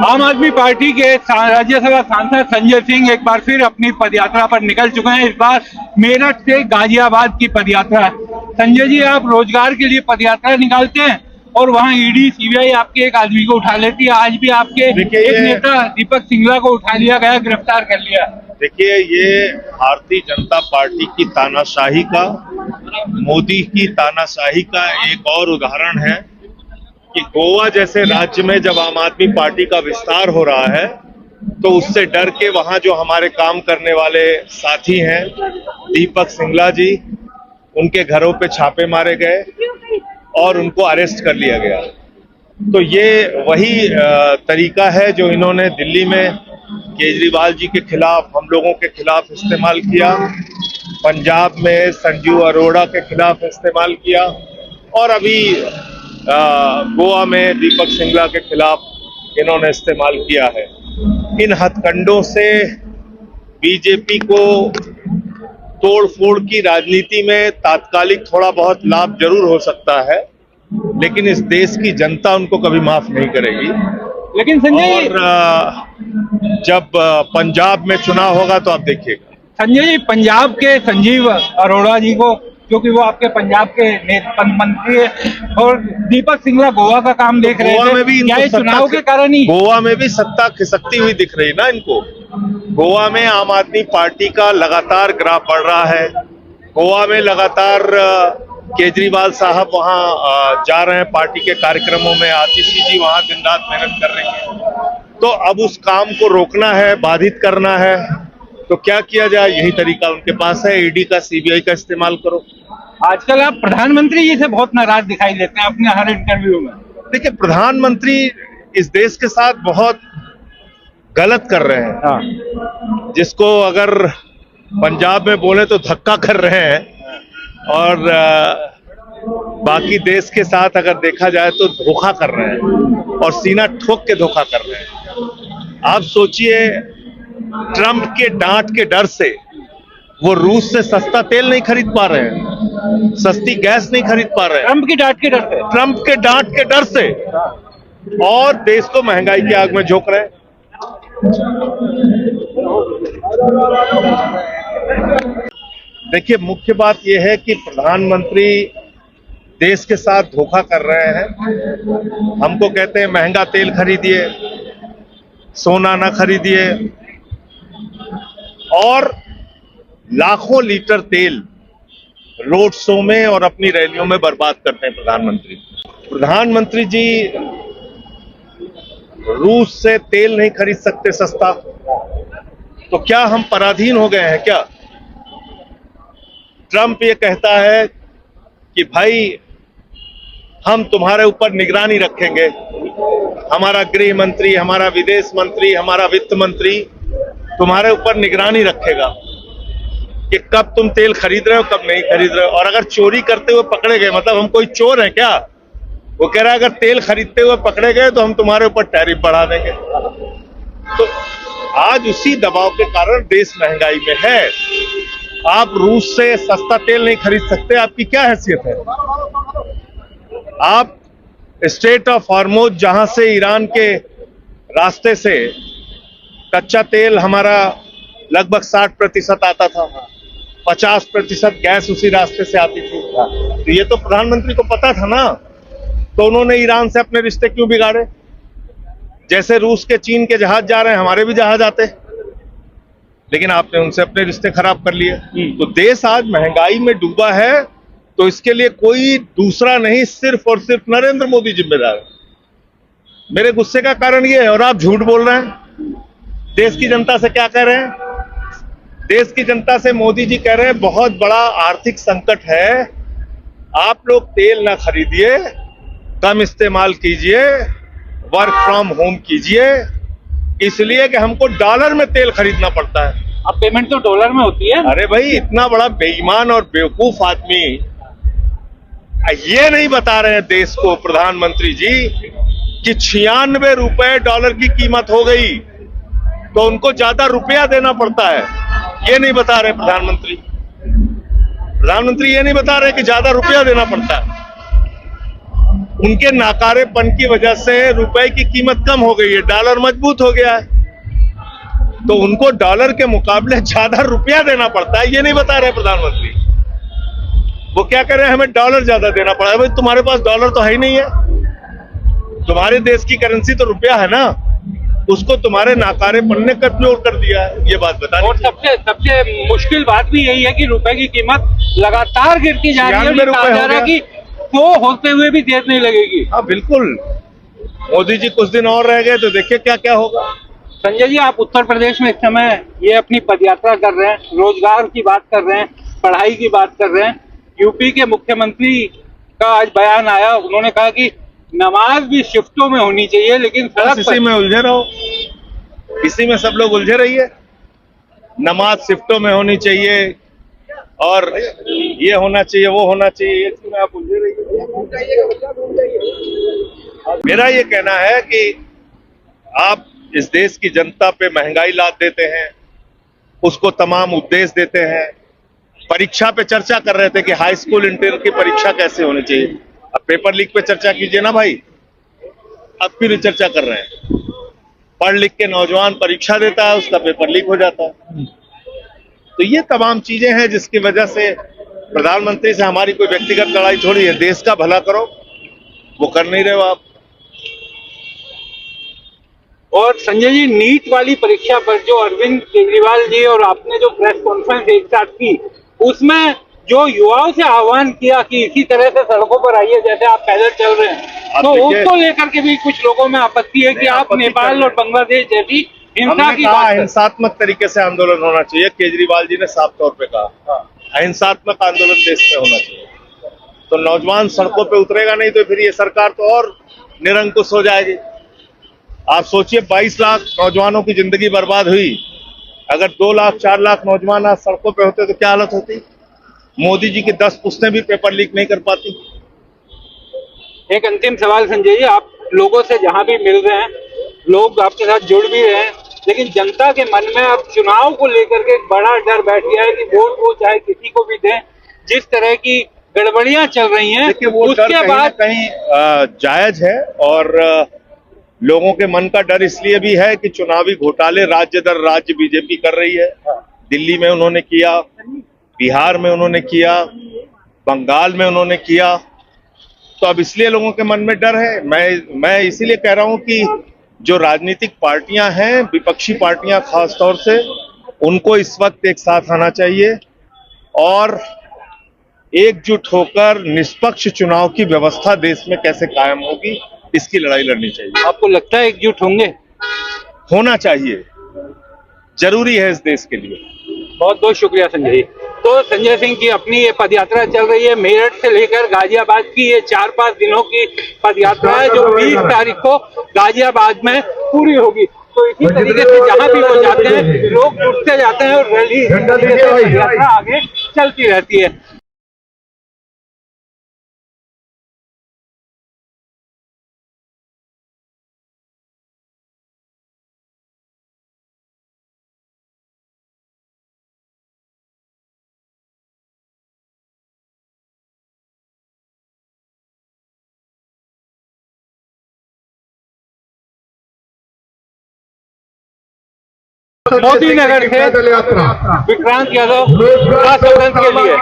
आम आदमी पार्टी के राज्यसभा सांसद संजय सिंह एक बार फिर अपनी पदयात्रा पर निकल चुके हैं। इस बार मेरठ से गाजियाबाद की पदयात्रा है। संजय जी, आप रोजगार के लिए पदयात्रा निकालते हैं और वहां ईडी सीबीआई आपके एक आदमी को उठा लेती है। आज भी आपके एक नेता दीपक सिंगला को उठा लिया गया, गिरफ्तार कर लिया। देखिए, ये भारतीय जनता पार्टी की तानाशाही का, मोदी की तानाशाही का एक और उदाहरण है कि गोवा जैसे राज्य में जब आम आदमी पार्टी का विस्तार हो रहा है तो उससे डर के वहां जो हमारे काम करने वाले साथी हैं, दीपक सिंगला जी, उनके घरों पे छापे मारे गए और उनको अरेस्ट कर लिया गया। तो ये वही तरीका है जो इन्होंने दिल्ली में केजरीवाल जी के खिलाफ, हम लोगों के खिलाफ इस्तेमाल किया, पंजाब में संजीव अरोड़ा के खिलाफ इस्तेमाल किया और अभी गोवा में दीपक सिंगला के खिलाफ इन्होंने इस्तेमाल किया है। इन हथकंडों से बीजेपी को तोड़ फोड़ की राजनीति में तात्कालिक थोड़ा बहुत लाभ जरूर हो सकता है, लेकिन इस देश की जनता उनको कभी माफ नहीं करेगी। लेकिन संजय, और जब पंजाब में चुनाव होगा तो आप देखिएगा। संजय जी, पंजाब के संजीव अरोड़ा जी को, क्योंकि वो आपके पंजाब के मंत्री है, और दीपक सिंगला गोवा का काम देख रहे गोवा में भी क्या ये चुनाव के कारण ही? गोवा में भी सत्ता खिसकती हुई दिख रही ना इनको। गोवा में आम आदमी पार्टी का लगातार ग्राफ बढ़ रहा है। गोवा में लगातार केजरीवाल साहब वहां जा रहे हैं पार्टी के कार्यक्रमों में, आतिशी जी वहां दिन रात मेहनत कर रही है। तो अब उस काम को रोकना है, बाधित करना है, तो क्या किया जाए? यही तरीका उनके पास है, ईडी का, सीबीआई का इस्तेमाल करो। आजकल आप प्रधानमंत्री जी से बहुत नाराज दिखाई देते हैं अपने हर इंटरव्यू में। देखिए, प्रधानमंत्री इस देश के साथ बहुत गलत कर रहे हैं। हाँ। जिसको अगर पंजाब में बोले तो धक्का कर रहे हैं, और बाकी देश के साथ अगर देखा जाए तो धोखा कर रहे हैं और सीना ठोक के धोखा कर रहे हैं। आप सोचिए, ट्रंप के डांट के डर से वो रूस से सस्ता तेल नहीं खरीद पा रहे हैं, सस्ती गैस नहीं खरीद पा रहे हैं, ट्रंप की डांट के डर से, ट्रंप के डांट के डर से, और देश को महंगाई की आग में झोंक रहे हैं। देखिए, मुख्य बात यह है कि प्रधानमंत्री देश के साथ धोखा कर रहे हैं। हमको कहते हैं महंगा तेल खरीदिए, सोना ना खरीदिए, और लाखों लीटर तेल रोड शो में और अपनी रैलियों में बर्बाद करते हैं प्रधानमंत्री। प्रधानमंत्री जी रूस से तेल नहीं खरीद सकते सस्ता, तो क्या हम पराधीन हो गए हैं क्या? ट्रंप ये कहता है कि भाई हम तुम्हारे ऊपर निगरानी रखेंगे, हमारा गृह मंत्री, हमारा विदेश मंत्री, हमारा वित्त मंत्री तुम्हारे ऊपर निगरानी रखेगा कि कब तुम तेल खरीद रहे हो, कब नहीं खरीद रहे हो। और अगर चोरी करते हुए पकड़े गए, मतलब हम कोई चोर हैं क्या? वो कह रहा है अगर तेल खरीदते हुए पकड़े गए तो हम तुम्हारे ऊपर टैरिफ बढ़ा देंगे। तो आज उसी दबाव के कारण देश महंगाई में है। आप रूस से सस्ता तेल नहीं खरीद सकते, आपकी क्या हैसियत है? आप स्ट्रेट ऑफ हॉर्मुज़, जहां से ईरान के रास्ते से कच्चा तेल हमारा लगभग 60% आता था, 50% गैस उसी रास्ते से आती थी। तो ये तो प्रधानमंत्री को पता था ना, तो उन्होंने ईरान से अपने रिश्ते क्यों बिगाड़े? जैसे रूस के, चीन के जहाज जा रहे हैं, हमारे भी जहाज आते, लेकिन आपने उनसे अपने रिश्ते खराब कर लिए। तो देश आज महंगाई में डूबा है, तो इसके लिए कोई दूसरा नहीं, सिर्फ और सिर्फ नरेंद्र मोदी जिम्मेदार है। मेरे गुस्से का कारण ये है, और आप झूठ बोल रहे हैं। देश की जनता से क्या कह रहे हैं? देश की जनता से मोदी जी कह रहे हैं बहुत बड़ा आर्थिक संकट है, आप लोग तेल ना खरीदिए, कम इस्तेमाल कीजिए, वर्क फ्रॉम होम कीजिए, इसलिए कि हमको डॉलर में तेल खरीदना पड़ता है। अब पेमेंट तो डॉलर में होती है। अरे भाई, इतना बड़ा बेईमान और बेवकूफ आदमी ये नहीं बता रहे हैं देश को, प्रधानमंत्री जी, कि 96 रुपए डॉलर की कीमत हो गई तो उनको ज्यादा रुपया देना पड़ता है। ये नहीं बता रहे प्रधानमंत्री। प्रधानमंत्री ये नहीं बता रहे कि ज्यादा रुपया देना पड़ता है। उनके नाकारेपन की वजह से रुपए की कीमत कम हो गई है, डॉलर मजबूत हो गया है, तो उनको डॉलर के मुकाबले ज्यादा रुपया देना पड़ता है। ये नहीं बता रहे प्रधानमंत्री, वो क्या कर रहे हैं, हमें डॉलर ज्यादा देना पड़ा है। भाई तुम्हारे पास डॉलर तो है ही नहीं है, तुम्हारे देश की करेंसी तो रुपया है ना, उसको तुम्हारे नाकारेपन ने कमजोर कर दिया है, ये बात बता। और सबसे सबसे मुश्किल बात भी यही है कि रुपए की कीमत लगातार गिरती जा रही है, 96 कहा जा रहा है कि तो होते हुए भी देर नहीं लगेगी। हाँ बिल्कुल, मोदी जी कुछ दिन और रह गए तो देखिए क्या क्या होगा। संजय जी, आप उत्तर प्रदेश में इस समय ये अपनी पदयात्रा कर रहे हैं, रोजगार की बात कर रहे हैं, पढ़ाई की बात कर रहे हैं। यूपी के मुख्यमंत्री का आज बयान आया, उन्होंने कहा कि नमाज भी शिफ्टों में होनी चाहिए, लेकिन सड़क इसी में उलझे रहो, इसी में सब लोग उलझे रहिए। नमाज शिफ्टों में होनी चाहिए और ये होना चाहिए, वो होना चाहिए, इसी में आप उलझे रहिए। मेरा ये कहना है कि आप इस देश की जनता पे महंगाई लाद देते हैं, उसको तमाम उपदेश देते हैं। परीक्षा पे चर्चा कर रहे थे कि हाई स्कूल इंटर की परीक्षा कैसे होनी चाहिए, अब पेपर लीक पे चर्चा कीजिए ना भाई, अब फिर चर्चा कर रहे हैं। पढ़ लिख के नौजवान परीक्षा देता है, उसका पेपर लीक हो जाता है। तो ये तमाम चीजें हैं जिसकी वजह से प्रधानमंत्री से हमारी कोई व्यक्तिगत लड़ाई थोड़ी है, देश का भला करो, वो कर नहीं रहे हो आप। और संजय जी, नीट वाली परीक्षा पर जो अरविंद केजरीवाल जी और आपने जो प्रेस कॉन्फ्रेंस एक साथ की, उसमें जो युवाओं से आह्वान किया कि इसी तरह से सड़कों पर आइए जैसे आप पैदल चल रहे हैं, तो उसको लेकर के भी कुछ लोगों में आपत्ति है कि आप नेपाल और बांग्लादेश जैसी हिंसा की बात करें। अहिंसात्मक तरीके से आंदोलन होना चाहिए, केजरीवाल जी ने साफ तौर पे कहा अहिंसात्मक आंदोलन देश में होना चाहिए। तो नौजवान सड़कों पे उतरेगा नहीं तो फिर ये सरकार तो और निरंकुश हो जाएगी। आप सोचिए, 22 लाख नौजवानों की जिंदगी बर्बाद हुई, अगर 2 लाख 4 लाख नौजवान आज सड़कों पे होते तो क्या हालत होती। मोदी जी की 10 पुश्तें भी पेपर लीक नहीं कर पाती। एक अंतिम सवाल संजय जी, आप लोगों से जहां भी मिल रहे हैं, लोग आपके साथ जुड़ भी रहे हैं, लेकिन जनता के मन में अब चुनाव को लेकर के एक बड़ा डर बैठ गया है कि वोट वो चाहे किसी को भी दें, जिस तरह की गड़बड़ियां चल रही हैं, उसके बाद कहीं जायज है। और लोगों के मन का डर इसलिए भी है कि चुनावी घोटाले राज्य दर राज्य बीजेपी कर रही है। दिल्ली में उन्होंने किया, बिहार में उन्होंने किया, बंगाल में उन्होंने किया, तो अब इसलिए लोगों के मन में डर है। मैं इसीलिए कह रहा हूं कि जो राजनीतिक पार्टियां हैं, विपक्षी पार्टियां खास तौर से, उनको इस वक्त एक साथ आना चाहिए और एकजुट होकर निष्पक्ष चुनाव की व्यवस्था देश में कैसे कायम होगी, इसकी लड़ाई लड़नी चाहिए। आपको लगता है एकजुट होंगे? होना चाहिए, जरूरी है इस देश के लिए। बहुत बहुत शुक्रिया संजय जी। तो संजय सिंह की अपनी ये पदयात्रा चल रही है, मेरठ से लेकर गाजियाबाद की ये 4-5 दिनों की पदयात्रा है, जो 20 तारीख को गाजियाबाद में पूरी होगी। तो इसी तरीके से जहां भी वो जाते हैं, लोग जुटते जाते हैं और रैली पदयात्रा आगे चलती रहती है। मोदी नगर से विक्रांत यादव के लिए।